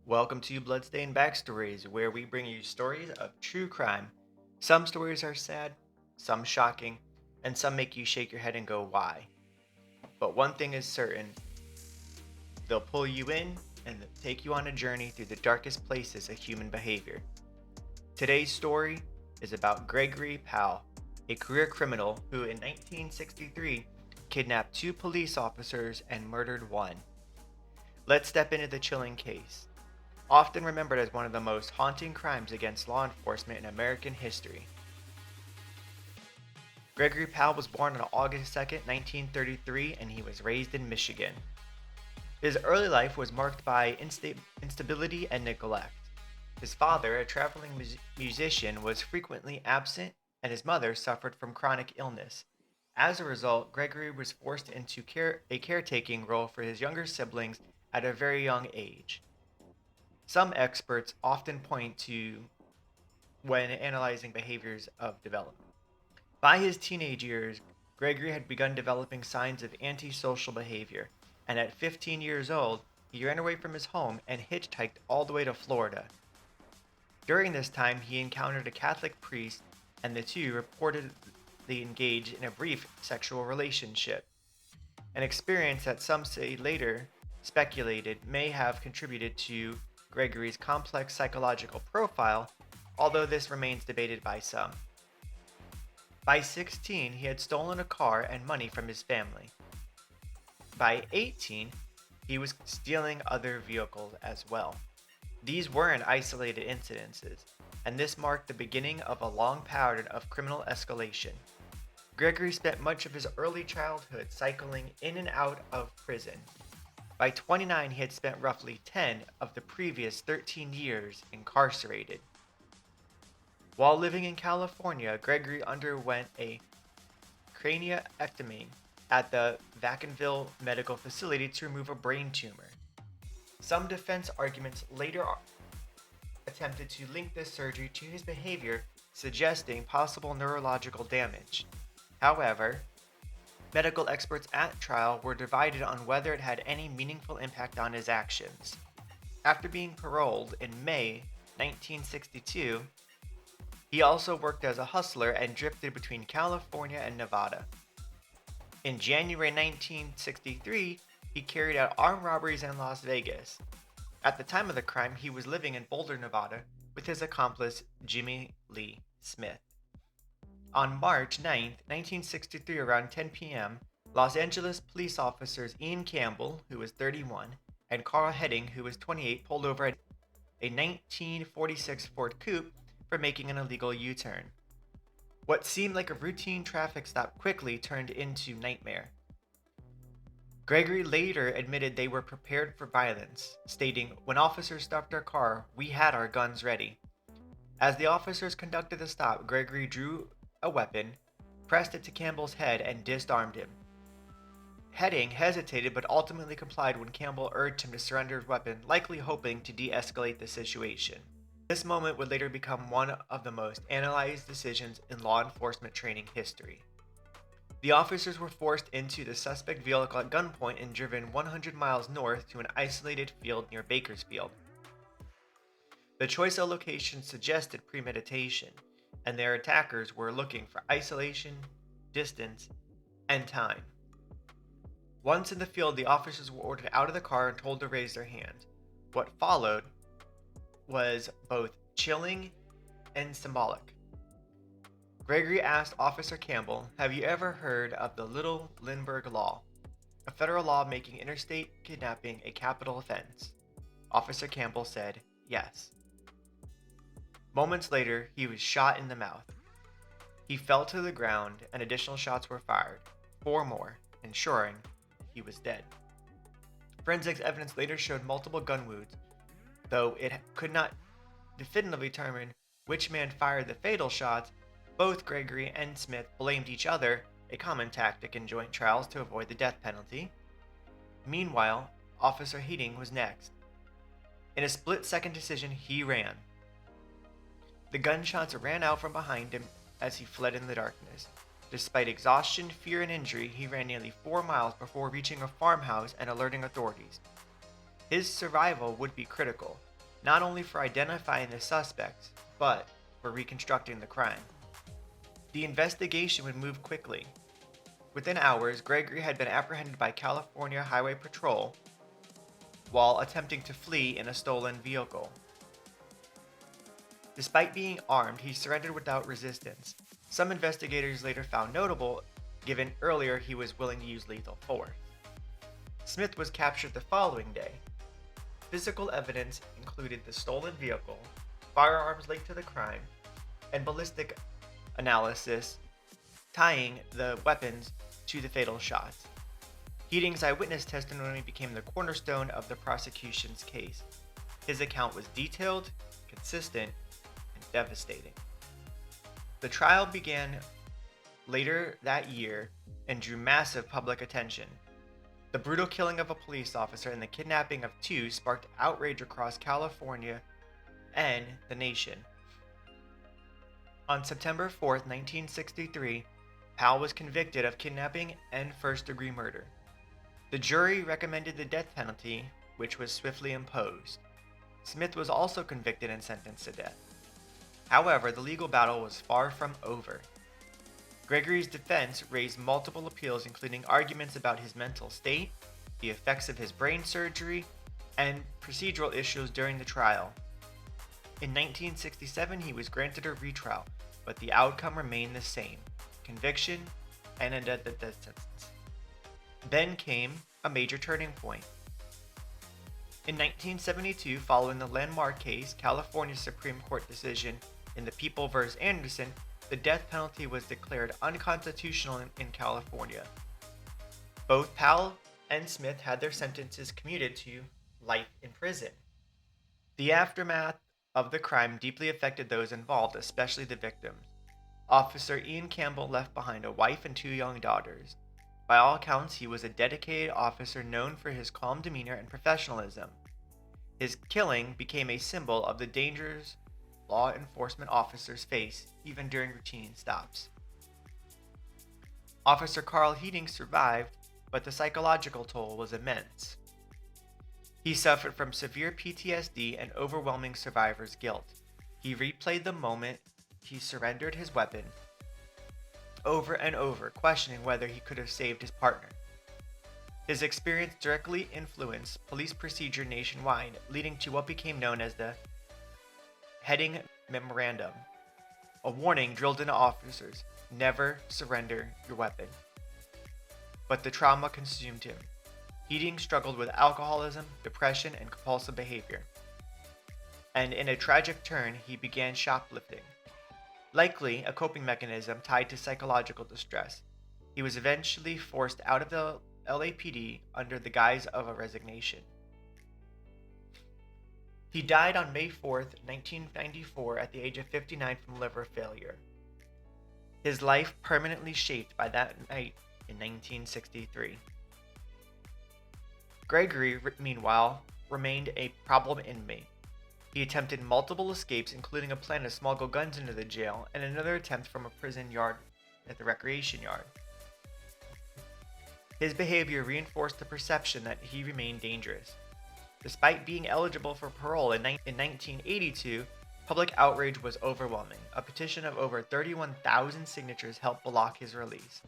Welcome to Bloodstained Backstories, where we bring you stories of true crime. Some stories are sad, some shocking, and some make you shake your head and go, why? But one thing is certain, they'll pull you in and they'll take you on a journey through the darkest places of human behavior. Today's story is about Gregory Powell, a career criminal who in 1963 kidnapped two police officers and murdered one. Let's step into the chilling case. Often remembered as one of the most haunting crimes against law enforcement in American history. Gregory Powell was born on August 2, 1933, and he was raised in Michigan. His early life was marked by instability and neglect. His father, a traveling musician, was frequently absent, and his mother suffered from chronic illness. As a result, Gregory was forced into a caretaking role for his younger siblings at a very young age. Some experts often point to when analyzing behaviors of development. By his teenage years, Gregory had begun developing signs of antisocial behavior, and at 15 years old, he ran away from his home and hitchhiked all the way to Florida. During this time, he encountered a Catholic priest, and the two reportedly engaged in a brief sexual relationship, an experience that some say later speculated may have contributed to Gregory's complex psychological profile, although this remains debated by some. By 16, he had stolen a car and money from his family. By 18, he was stealing other vehicles as well. These weren't isolated incidences, and this marked the beginning of a long pattern of criminal escalation. Gregory spent much of his early childhood cycling in and out of prison. By 29, he had spent roughly 10 of the previous 13 years incarcerated. While living in California, Gregory underwent a craniectomy at the Vacaville Medical Facility to remove a brain tumor. Some defense arguments later attempted to link this surgery to his behavior, suggesting possible neurological damage. However, medical experts at trial were divided on whether it had any meaningful impact on his actions. After being paroled in May 1962, he also worked as a hustler and drifted between California and Nevada. In January 1963, he carried out armed robberies in Las Vegas. At the time of the crime, he was living in Boulder, Nevada, with his accomplice Jimmy Lee Smith. On March 9, 1963, around 10 p.m., Los Angeles police officers Ian Campbell, who was 31, and Karl Hettinger, who was 28, pulled over a 1946 Ford Coupe for making an illegal U-turn. What seemed like a routine traffic stop quickly turned into nightmare. Gregory later admitted they were prepared for violence, stating, "When officers stopped our car, we had our guns ready." As the officers conducted the stop, Gregory drew a weapon, pressed it to Campbell's head, and disarmed him. Hettinger hesitated but ultimately complied when Campbell urged him to surrender his weapon, likely hoping to de-escalate the situation. This moment would later become one of the most analyzed decisions in law enforcement training history. The officers were forced into the suspect vehicle at gunpoint and driven 100 miles north to an isolated field near Bakersfield. The choice of location suggested premeditation, and their attackers were looking for isolation, distance, and time. Once in the field, the officers were ordered out of the car and told to raise their hands. What followed was both chilling and symbolic. Gregory asked Officer Campbell, "Have you ever heard of the Little Lindbergh Law, a federal law making interstate kidnapping a capital offense?" Officer Campbell said, "Yes." Moments later, he was shot in the mouth. He fell to the ground and additional shots were fired, 4 more, ensuring he was dead. Forensics evidence later showed multiple gun wounds, though it could not definitively determine which man fired the fatal shots. Both Gregory and Smith blamed each other, a common tactic in joint trials to avoid the death penalty. Meanwhile, Officer Hettinger was next. In a split-second decision, he ran. The gunshots rang out from behind him as he fled in the darkness. Despite exhaustion, fear, and injury, he ran nearly 4 miles before reaching a farmhouse and alerting authorities. His survival would be critical, not only for identifying the suspects, but for reconstructing the crime. The investigation would move quickly. Within hours, Gregory had been apprehended by California Highway Patrol while attempting to flee in a stolen vehicle. Despite being armed, he surrendered without resistance. Some investigators later found notable, given earlier he was willing to use lethal force. Smith was captured the following day. Physical evidence included the stolen vehicle, firearms linked to the crime, and ballistic analysis tying the weapons to the fatal shots. Hettinger's eyewitness testimony became the cornerstone of the prosecution's case. His account was detailed, consistent, and devastating. The trial began later that year and drew massive public attention. The brutal killing of a police officer and the kidnapping of two sparked outrage across California and the nation. On September 4, 1963, Powell was convicted of kidnapping and first-degree murder. The jury recommended the death penalty, which was swiftly imposed. Smith was also convicted and sentenced to death. However, the legal battle was far from over. Gregory's defense raised multiple appeals, including arguments about his mental state, the effects of his brain surgery, and procedural issues during the trial. In 1967, he was granted a retrial, but the outcome remained the same: conviction and a death sentence. Then came a major turning point. In 1972, following the landmark case, California Supreme Court decision in the People v. Anderson, the death penalty was declared unconstitutional in California. Both Powell and Smith had their sentences commuted to life in prison. The aftermath of the crime deeply affected those involved, especially the victims. Officer Ian Campbell left behind a wife and two young daughters. By all accounts, he was a dedicated officer known for his calm demeanor and professionalism. His killing became a symbol of the dangers law enforcement officers face, even during routine stops. Officer Karl survived, but the psychological toll was immense. He suffered from severe PTSD and overwhelming survivor's guilt. He replayed the moment he surrendered his weapon over and over, questioning whether he could have saved his partner. His experience directly influenced police procedure nationwide, leading to what became known as the Hettinger Memorandum, a warning drilled into officers: never surrender your weapon. But the trauma consumed him. Hettinger struggled with alcoholism, depression, and compulsive behavior. And in a tragic turn, he began shoplifting, likely a coping mechanism tied to psychological distress. He was eventually forced out of the LAPD under the guise of a resignation. He died on May 4th, 1994 at the age of 59 from liver failure. His life permanently shaped by that night in 1963. Gregory, meanwhile, remained a problem inmate. He attempted multiple escapes, including a plan to smuggle guns into the jail and another attempt from a prison yard at the recreation yard. His behavior reinforced the perception that he remained dangerous. Despite being eligible for parole in 1982, public outrage was overwhelming. A petition of over 31,000 signatures helped block his release.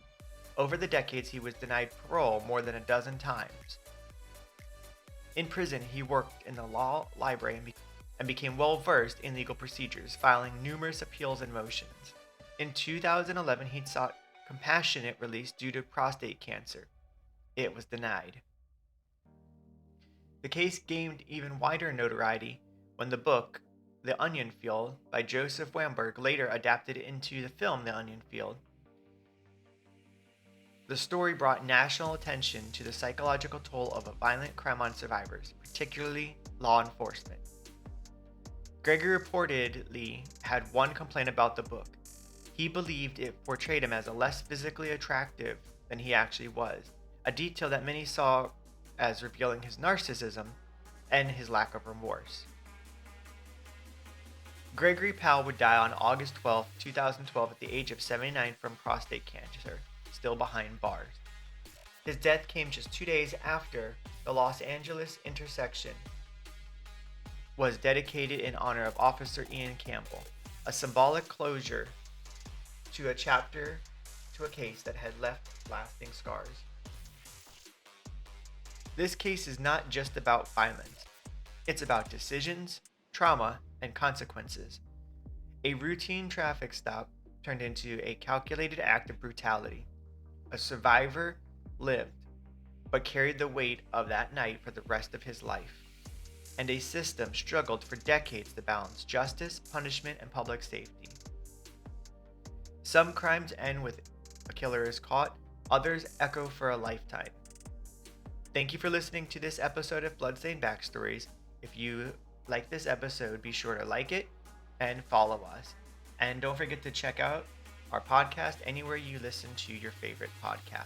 Over the decades, he was denied parole more than a dozen times. In prison, he worked in the law library and became well-versed in legal procedures, filing numerous appeals and motions. In 2011, he sought compassionate release due to prostate cancer. It was denied. The case gained even wider notoriety when the book, The Onion Field, by Joseph Wamberg, later adapted into the film The Onion Field. The story brought national attention to the psychological toll of a violent crime on survivors, particularly law enforcement. Gregory reportedly had one complaint about the book. He believed it portrayed him as less physically attractive than he actually was, a detail that many saw as revealing his narcissism and his lack of remorse. Gregory Powell would die on August 12, 2012 at the age of 79 from prostate cancer, still behind bars. His death came just 2 days after the Los Angeles intersection was dedicated in honor of Officer Ian Campbell, a symbolic closure to a chapter to a case that had left lasting scars. This case is not just about violence, it's about decisions, trauma, and consequences. A routine traffic stop turned into a calculated act of brutality. A survivor lived, but carried the weight of that night for the rest of his life. And a system struggled for decades to balance justice, punishment, and public safety. Some crimes end with a killer is caught, others echo for a lifetime. Thank you for listening to this episode of Bloodstained Backstories. If you like this episode, be sure to like it and follow us. And don't forget to check out our podcast anywhere you listen to your favorite podcast.